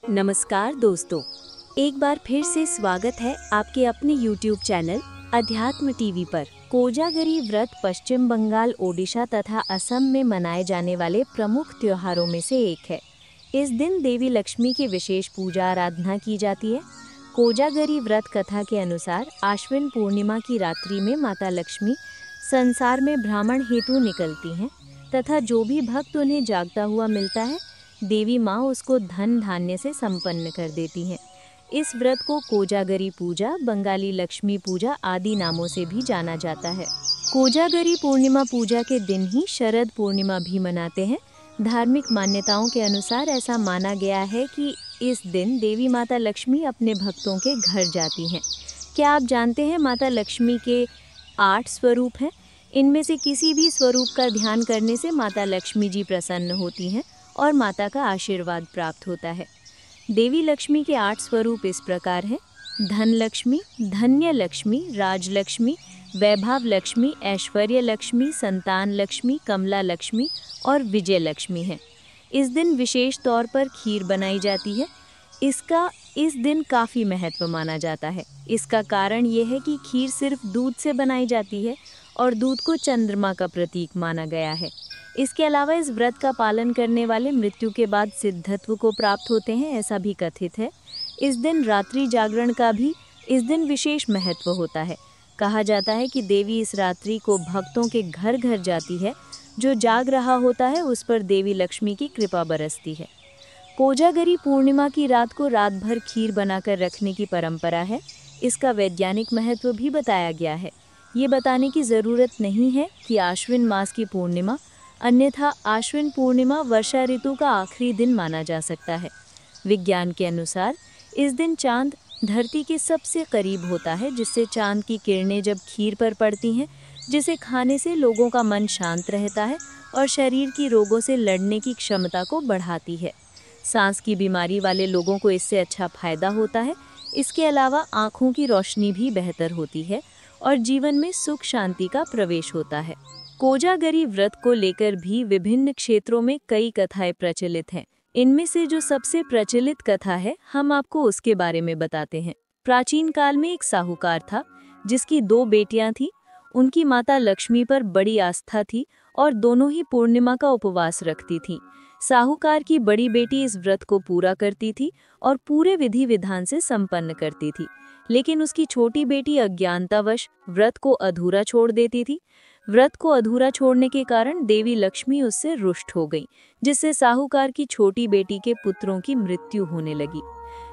नमस्कार दोस्तों, एक बार फिर से स्वागत है आपके अपने YouTube चैनल अध्यात्म टीवी पर। कोजागरी व्रत पश्चिम बंगाल, ओडिशा तथा असम में मनाए जाने वाले प्रमुख त्योहारों में से एक है। इस दिन देवी लक्ष्मी की विशेष पूजा आराधना की जाती है। कोजागरी व्रत कथा के अनुसार आश्विन पूर्णिमा की रात्रि में माता लक्ष्मी संसार में भ्रमण हेतु निकलती हैं तथा जो भी भक्त उन्हें जागता हुआ मिलता है, देवी माँ उसको धन धान्य से संपन्न कर देती हैं। इस व्रत को कोजागरी पूजा, बंगाली लक्ष्मी पूजा आदि नामों से भी जाना जाता है। कोजागरी पूर्णिमा पूजा के दिन ही शरद पूर्णिमा भी मनाते हैं। धार्मिक मान्यताओं के अनुसार ऐसा माना गया है कि इस दिन देवी माता लक्ष्मी अपने भक्तों के घर जाती हैं। क्या आप जानते हैं माता लक्ष्मी के 8 स्वरूप हैं? इनमें से किसी भी स्वरूप का ध्यान करने से माता लक्ष्मी जी प्रसन्न होती हैं और माता का आशीर्वाद प्राप्त होता है। देवी लक्ष्मी के 8 स्वरूप इस प्रकार हैं: धन लक्ष्मी, धन्य लक्ष्मी, राजलक्ष्मी, वैभव लक्ष्मी, ऐश्वर्य लक्ष्मी, संतान लक्ष्मी, कमला लक्ष्मी और विजय लक्ष्मी हैं। इस दिन विशेष तौर पर खीर बनाई जाती है। इसका इस दिन काफ़ी महत्व माना जाता है। इसका कारण ये है कि खीर सिर्फ दूध से बनाई जाती है और दूध को चंद्रमा का प्रतीक माना गया है। इसके अलावा इस व्रत का पालन करने वाले मृत्यु के बाद सिद्धत्व को प्राप्त होते हैं, ऐसा भी कथित है। इस दिन रात्रि जागरण का भी इस दिन विशेष महत्व होता है। कहा जाता है कि देवी इस रात्रि को भक्तों के घर घर जाती है। जो जाग रहा होता है उस पर देवी लक्ष्मी की कृपा बरसती है। कोजागरी पूर्णिमा की रात को रात भर खीर बनाकर रखने की परंपरा है। इसका वैज्ञानिक महत्व भी बताया गया है। ये बताने की ज़रूरत नहीं है कि आश्विन मास की पूर्णिमा, अन्यथा आश्विन पूर्णिमा वर्षा ऋतु का आखिरी दिन माना जा सकता है। विज्ञान के अनुसार इस दिन चांद धरती के सबसे करीब होता है, जिससे चांद की किरणें जब खीर पर पड़ती हैं, जिसे खाने से लोगों का मन शांत रहता है और शरीर की रोगों से लड़ने की क्षमता को बढ़ाती है। सांस की बीमारी वाले लोगों को इससे अच्छा फायदा होता है। इसके अलावा आँखों की रोशनी भी बेहतर होती है और जीवन में सुख शांति का प्रवेश होता है। कोजागरी व्रत को लेकर भी विभिन्न क्षेत्रों में कई कथाएं प्रचलित हैं। इनमें से जो सबसे प्रचलित कथा है, हम आपको उसके बारे में बताते हैं। प्राचीन काल में एक साहूकार था जिसकी 2 बेटियां थीं। उनकी माता लक्ष्मी पर बड़ी आस्था थी और दोनों ही पूर्णिमा का उपवास रखती थीं। साहूकार की बड़ी बेटी इस व्रत को पूरा करती थी और पूरे विधि विधान से संपन्न करती थी, लेकिन उसकी छोटी बेटी अज्ञानतावश व्रत को अधूरा छोड़ देती थी। व्रत को अधूरा छोड़ने के कारण देवी लक्ष्मी उससे रुष्ट हो गई, जिससे साहूकार की छोटी बेटी के पुत्रों की मृत्यु होने लगी।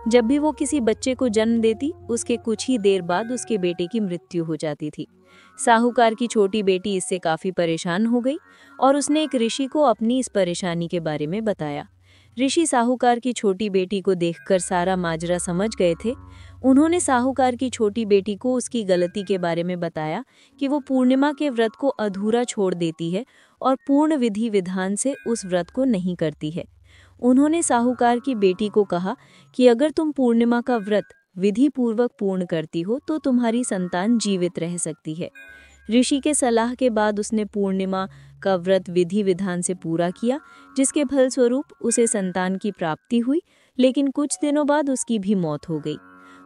जब भी वो किसी बच्चे को जन्म देती, उसके कुछ ही देर बाद उसके बेटे की मृत्यु हो जाती थी। साहूकार की छोटी बेटी इससे काफी परेशान हो गई और उसने एक ऋषि को अपनी इस परेशानी के बारे में बताया। ऋषि साहूकार की छोटी बेटी को देखकर सारा माजरा समझ गए थे। उन्होंने साहूकार की छोटी बेटी को उसकी गलती के बारे में बताया कि वो पूर्णिमा के व्रत को अधूरा छोड़ देती है और पूर्ण विधि विधान से उस व्रत को नहीं करती है। उन्होंने साहूकार की बेटी को कहा कि अगर तुम पूर्णिमा का व्रत विधि पूर्वक पूर्ण करती हो तो तुम्हारी संतान जीवित रह सकती है। ऋषि के सलाह के बाद उसने पूर्णिमा का व्रत विधि विधान से पूरा किया, जिसके फलस्वरूप उसे संतान की प्राप्ति हुई, लेकिन कुछ दिनों बाद उसकी भी मौत हो गई।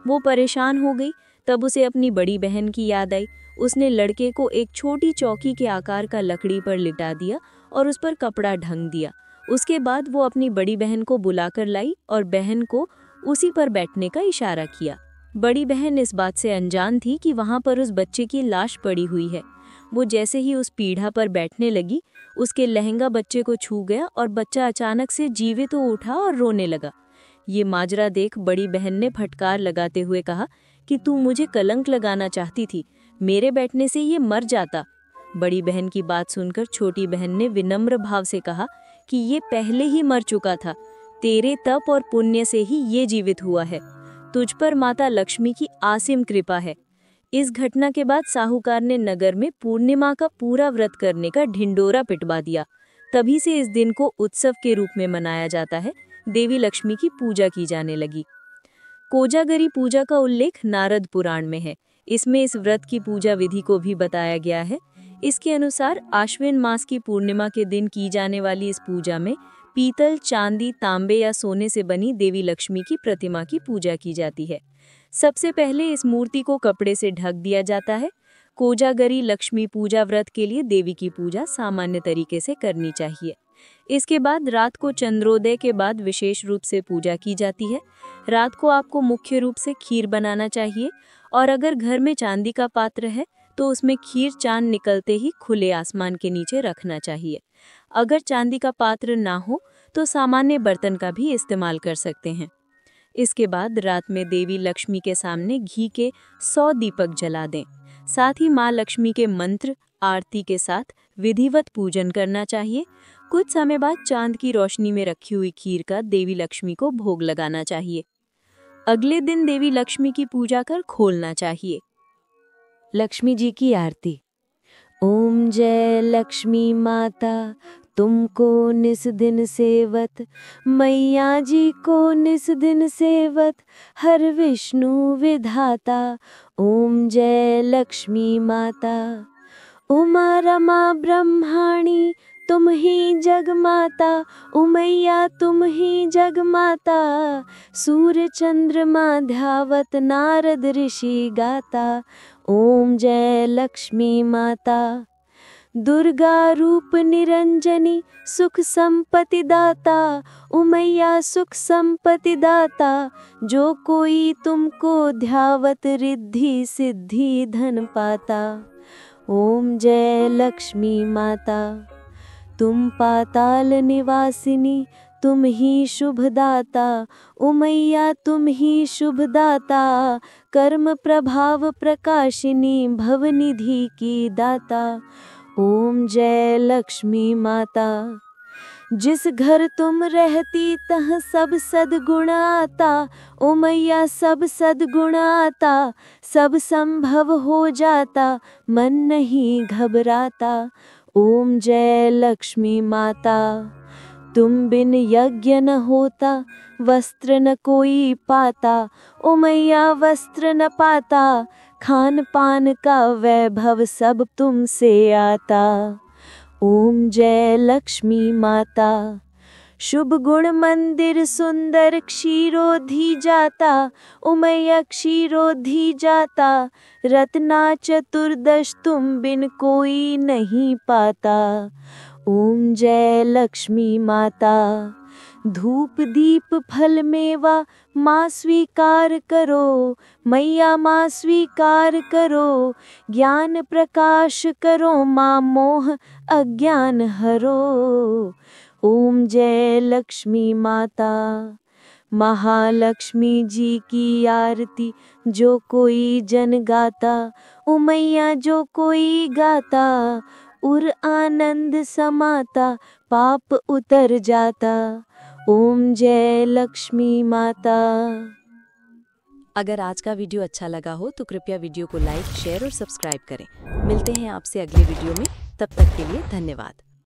वो परेशान हो गई। तब उसे अपनी बड़ी बहन की याद आई। उसने लड़के को एक छोटी चौकी के आकार का लकड़ी पर लिटा दिया और उस पर कपड़ा ढंक दिया। उसके बाद वो अपनी बड़ी बहन को बुलाकर लाई और बहन को उसी पर बैठने का इशारा किया। बड़ी बहन इस बात से अनजान थी कि वहां पर उस बच्चे की लाश पड़ी हुई है। वो जैसे ही उस पीढ़ा पर बैठने लगी, उसके लहंगा बच्चे को छू गया और बच्चा अचानक से जीवित हो उठा और रोने लगा। ये माजरा देख बड़ी बहन ने फटकार लगाते हुए कहा कि तू मुझे कलंक लगाना चाहती थी, मेरे बैठने से ये मर जाता। बड़ी बहन की बात सुनकर छोटी बहन ने विनम्र भाव से कहा कि ये पहले ही मर चुका था, तेरे तप और पुण्य से ही ये जीवित हुआ है। तुझ पर माता लक्ष्मी की असीम कृपा है। इस घटना के बाद साहूकार ने नगर में पूर्णिमा का पूरा व्रत करने का ढिंडोरा पिटवा दिया। तभी से इस दिन को उत्सव के रूप में मनाया जाता है। देवी लक्ष्मी की पूजा की जाने लगी। कोजागरी पूजा का उल्लेख नारद पुराण में है। इसमें इस व्रत की पूजा विधि को भी बताया गया है। इसके अनुसार आश्विन मास की पूर्णिमा के दिन की जाने वाली इस पूजा में पीतल, चांदी, तांबे या सोने से बनी देवी लक्ष्मी की प्रतिमा की पूजा की जाती है। सबसे पहले इस मूर्ति को कपड़े से ढक दिया जाता है। कोजागरी लक्ष्मी पूजा व्रत के लिए देवी की पूजा सामान्य तरीके से करनी चाहिए। इसके बाद रात को चंद्रोदय के बाद विशेष रूप से पूजा की जाती है। रात को आपको मुख्य रूप से खीर बनाना चाहिए और अगर घर में चांदी का पात्र है तो उसमें खीर चांद निकलते ही खुले आसमान के नीचे रखना चाहिए। अगर चांदी का पात्र ना हो तो सामान्य बर्तन का भी इस्तेमाल कर सकते हैं। इसके बाद रात में देवी लक्ष्मी के सामने घी के 100 दीपक जला दें। साथ ही माँ लक्ष्मी के मंत्र आरती के साथ विधिवत पूजन करना चाहिए। कुछ समय बाद चांद की रोशनी में रखी हुई खीर का देवी लक्ष्मी को भोग लगाना चाहिए। अगले दिन देवी लक्ष्मी की पूजा कर खोलना चाहिए। लक्ष्मी जी की आरती। ओम जय लक्ष्मी माता, तुमको निस दिन सेवत, मैया जी को निस दिन सेवत, हर विष्णु विधाता। ओम जय लक्ष्मी माता। उमा रमा ब्रह्माणी, तुम ही जगमाता, उमैया तुम ही जगमाता। सूर्य चंद्रमा ध्यावत, नारद ऋषि गाता। ओम जय लक्ष्मी माता। दुर्गा रूप निरंजनी, सुख संपत्ति दाता, उमैया सुख संपत्ति दाता। जो कोई तुमको ध्यावत, रिद्धि सिद्धि धन पाता। ओम जय लक्ष्मी माता। तुम पाताल निवासिनी, तुम ही शुभदाता, उमैया तुम ही शुभदाता। कर्म प्रभाव प्रकाशिनी, भवनिधि की दाता। ओम जय लक्ष्मी माता। जिस घर तुम रहती तह सब सद्गुण आता, उमैया सब सद्गुण आता। सब संभव हो जाता, मन नहीं घबराता। ओम जय लक्ष्मी माता। तुम बिन यज्ञ न होता, वस्त्र न कोई पाता, उमैया वस्त्र न पाता। खान पान का वैभव सब तुमसे आता। ओम जय लक्ष्मी माता। शुभ गुण मंदिर सुंदर, क्षीरोधि जाता, उमैया क्षीरोधि जाता। रत्ना चतुर्दश तुम बिन कोई नहीं पाता। ओम जय लक्ष्मी माता। धूप दीप फल मेवा माँ स्वीकार करो, मैया माँ स्वीकार करो। ज्ञान प्रकाश करो माँ, मोह अज्ञान हरो। ओम जय लक्ष्मी माता। महालक्ष्मी जी की आरती जो कोई जन गाता, उमैया जो कोई गाता। उर आनंद समाता, पाप उतर जाता। ओम जय लक्ष्मी माता। अगर आज का वीडियो अच्छा लगा हो तो कृपया वीडियो को लाइक, शेयर और सब्सक्राइब करें। मिलते हैं आपसे अगले वीडियो में, तब तक के लिए धन्यवाद।